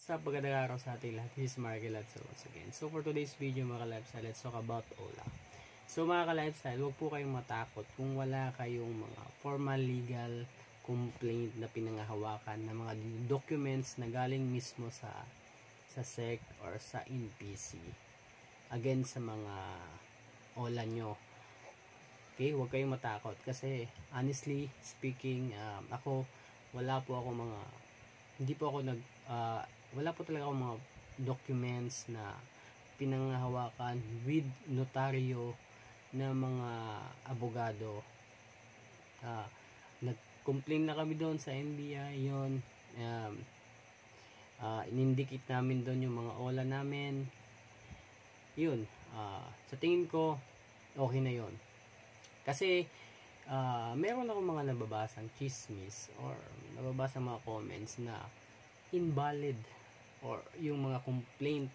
Sa pagandang araw sa ating lahat, this is Marky Lifestyle once again. So for today's video mga ka-lifestyle, let's talk about OLA. So mga ka-lifestyle, huwag po kayong matakot kung wala kayong mga formal legal complaint na pinangahawakan na mga documents na galing mismo sa SEC or sa NPC against sa mga OLA nyo. Okay, huwag kayong matakot kasi honestly speaking, wala po ako mga wala po talaga akong mga documents na pinanghahawakan with notaryo na mga abogado. Nag-complain na kami doon sa NBI yon. Inindicate namin doon yung mga OLA namin. Yun, sa tingin ko okay na yon. Kasi meron akong mga nababasang chismis or nababasang mga comments na invalid or yung mga complaint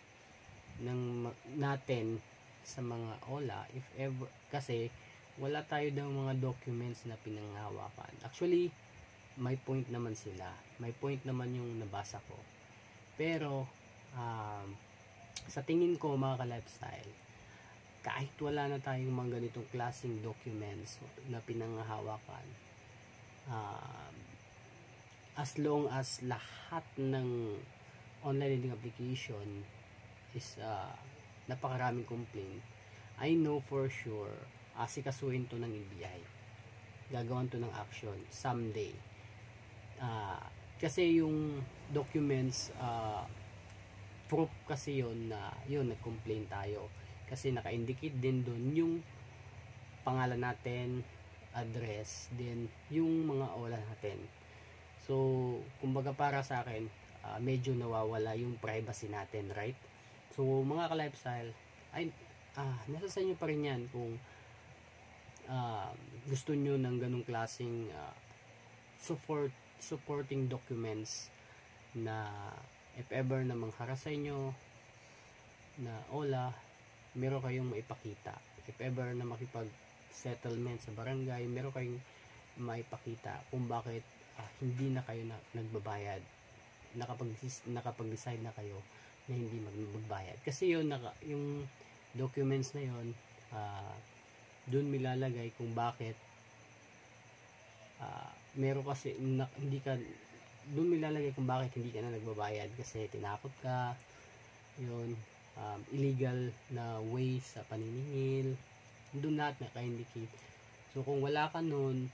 natin sa mga OLA if ever, kasi wala tayo daw mga documents na pinanghahawakan. Actually, may point naman sila. May point naman yung nabasa ko. Pero sa tingin ko mga ka-lifestyle, kahit wala na tayong mga ganitong klaseng documents na pinanghahawakan, as long as lahat ng online lending application is napakaraming complaint, I know for sure asikasuhin to ng NBI, gagawan to ng action someday. Kasi yung documents, proof kasi yun na yun, nag-complain tayo kasi naka-indicate din doon yung pangalan natin, address, din yung mga OLA natin. So kumbaga para sa akin, medyo nawawala yung privacy natin, right? So mga ka-lifestyle, nasa sa inyo pa rin yan kung gusto nyo ng ganong klaseng supporting documents na if ever na mangharas sa inyo na OLA, meron kayong maipakita. If ever na makipag settlement sa barangay, meron kayong maipakita kung bakit hindi na kayo nagbabayad, nakapag-decide na kayo na hindi magbayad. Kasi yun, yung documents na yun, dun milalagay kung bakit meron kasi dun milalagay kung bakit hindi ka na nagbabayad kasi tinakot ka, yun, illegal na way sa paniningil, dun lahat naka-indicate. So kung wala ka nun,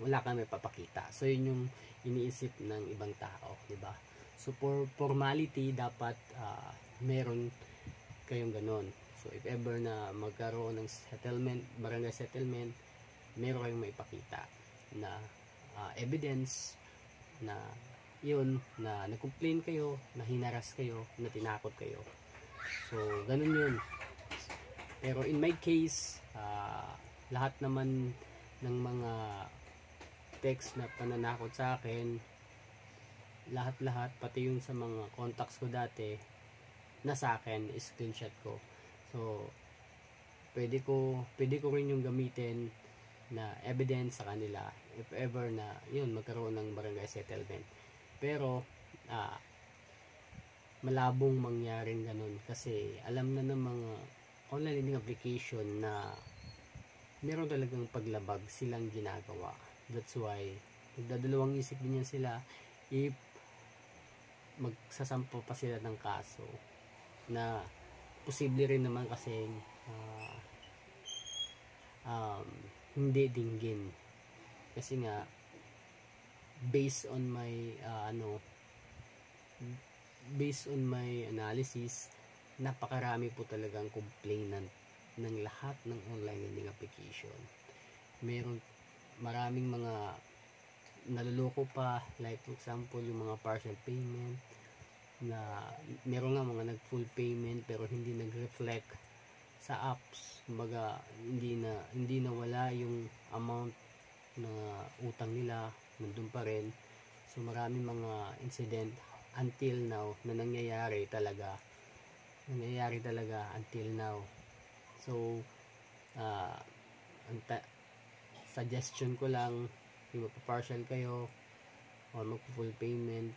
wala kang may papakita. So yun yung iniisip ng ibang tao, di ba? So for formality, dapat meron kayong ganon. So if ever na magkaroon ng settlement, barangay settlement, meron kayong maipakita na evidence na yun, na nag-complain kayo, na hinaras kayo, na tinakot kayo. So ganun yun. Pero in my case, lahat naman ng mga text na pananakot sa akin, lahat pati yung sa mga contacts ko dati na sa akin, screenshot ko. So pwede ko rin yung gamitin na evidence sa kanila if ever na yun, magkaroon ng barangay settlement. Pero malabong mangyaring ganun kasi alam na ng mga online lending application na meron talagang paglabag silang ginagawa. That's why nagdadalawang isip din yan sila if magsasampo pa sila ng kaso na posible rin naman kasi hindi dinggin. Kasi nga based on my analysis, napakarami po talagang complainant ng lahat ng online lending application. Maraming mga naluloko pa, like for example yung mga partial payment na meron nga mga nag full payment pero hindi nag-reflect sa apps. Kumbaga hindi na wala yung amount na utang nila, nandun pa rin. So maraming mga incident until now na nangyayari talaga until now. So suggestion ko lang, yung magpa-partial kayo or magpa-full payment,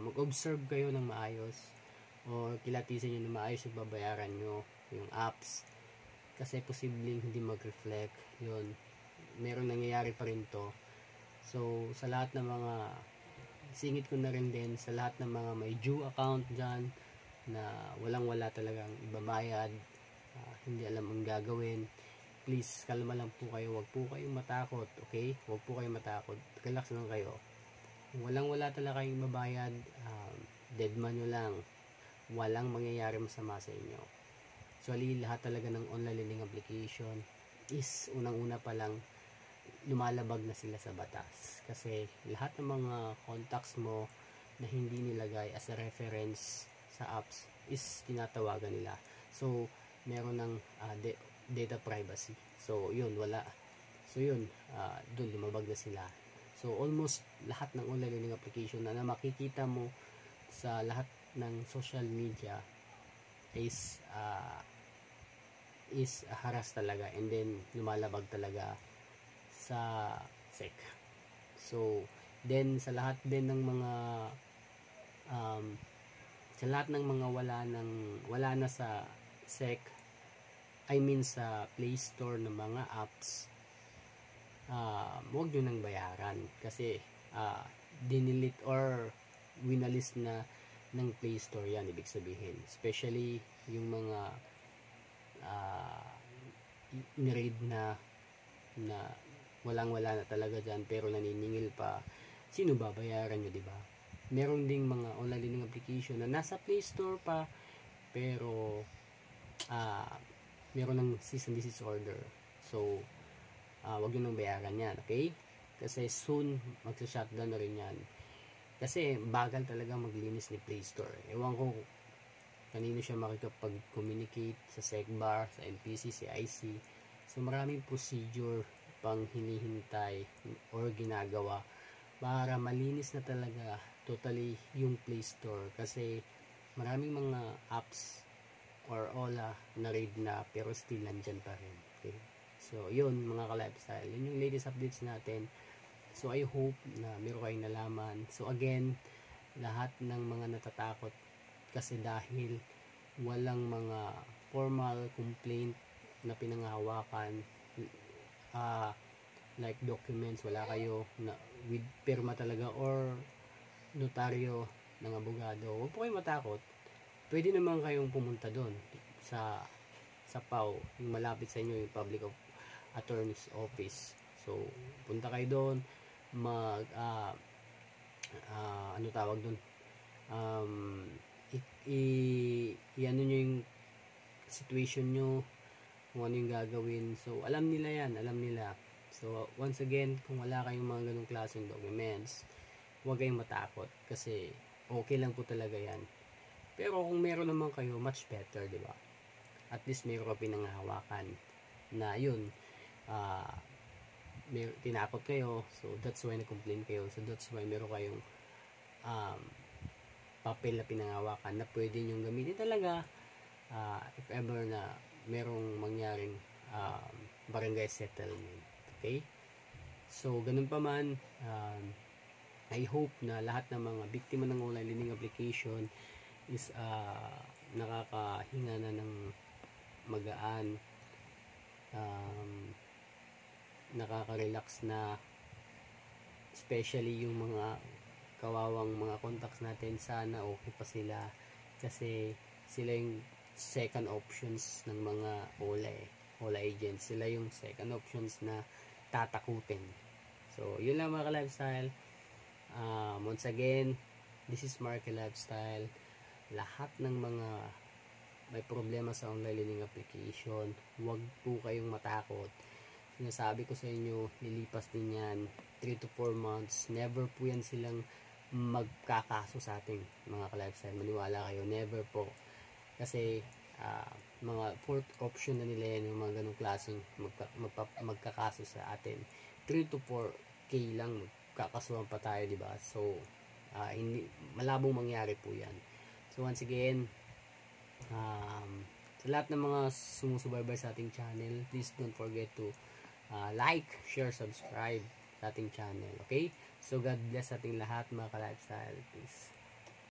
mag-observe kayo ng maayos o kilatisin nyo ng maayos yung babayaran nyo, yung apps. Kasi posibleng hindi mag-reflect. Yun, meron nangyayari pa rin to. So, sa lahat ng mga, singit ko na rin din, sa lahat ng mga may due account dyan, na walang-wala talagang ibabayad, hindi alam ang gagawin, please, kalma lang po kayo. Huwag po kayong matakot, okay? Huwag po kayong matakot. Relax lang kayo. Walang-wala talaga kayong ibabayad, deadman nyo lang. Walang mangyayari masama sa inyo. Actually, lahat talaga ng online lending application is unang-una pa lang lumalabag na sila sa batas. Kasi lahat ng mga contacts mo na hindi nilagay as a reference sa apps is tinatawagan nila. So, meron ng data privacy. So, yun, wala. So, yun, doon lumabag na sila. So, almost lahat ng online lending application na makikita mo sa lahat ng social media is harass talaga, and then lumalabag talaga sa SEC. So, then sa lahat din ng mga wala na sa SEC, I mean sa Play Store ng mga apps, huwag nyo nang bayaran kasi dinilit or winalis na ng Play Store yan, ibig sabihin. Especially yung mga ni-raid na walang-wala na talaga dyan pero naniningil pa, sino babayaran nyo, diba? Meron ding mga online lending application na nasa Play Store pa pero meron ng cease and desist order. So, wag nyo nang bayaran yan, okay? Kasi soon, magsa-shutdown na rin yan. Kasi bagal talaga maglinis ni Play Store. Ewan ko kanino siya makikapag-communicate, sa SecBar, sa NPC, CIC. So, maraming procedure pang hinihintay or ginagawa para malinis na talaga totally yung Play Store. Kasi maraming mga apps or OLA na raid na pero still nandyan pa rin. Okay? So, yun mga ka-lifestyle. Yun yung latest updates natin. So, I hope na meron kayong nalaman. So, again, lahat ng mga natatakot kasi dahil walang mga formal complaint na pinanghahawakan, like documents, wala kayo na with pirma talaga or notaryo ng abogado, huwag po kayong matakot. Pwede naman kayong pumunta doon sa PAO, yung malapit sa inyo, yung Public Attorney's Office. So, punta kayo doon, ano tawag doon, i-ano nyo yung situation nyo, kung ano yung gagawin. So, alam nila yan, alam nila. So, once again, kung wala kayong mga ganong klaseng documents, huwag kayong matakot kasi okay lang po talaga yan. Pero kung meron naman kayo, much better, di ba? At least meron ka pinanghahawakan na yun, tinakot kayo, so that's why na-complain kayo. So that's why meron kayong papel na pinanghahawakan na pwede nyong gamitin talaga if ever na merong mangyaring barangay settlement. Okay? So, ganun pa man, I hope na lahat ng mga biktima ng online lending application is nakakahinga na ng magaan, nakaka-relax na, especially yung mga kawawang mga contacts natin. Sana okay pa sila kasi sila yung second options ng mga OLA agents. Sila yung second options na tatakutin. So, yun lang mga ka-lifestyle. Once again, this is Marky Lifestyle. Lahat ng mga may problema sa online lending application, huwag po kayong matakot. Sinasabi ko sa inyo, lilipas din yan 3 to 4 months. Never po yan silang magkakaso sa ating mga ka-lifestyle. Maniwala kayo, never po. Kasi mga fourth option na nila yan, yung mga ganong klaseng magkakaso sa atin. 3 to 4K lang magkakasuhan pa tayo, diba? So, hindi, malabong mangyari po yan. So, once again, sa lahat ng mga sumusubaybay sa ating channel, please don't forget to like, share, subscribe sa ating channel. Okay? So, God bless ating lahat mga ka-lifestyle. Peace.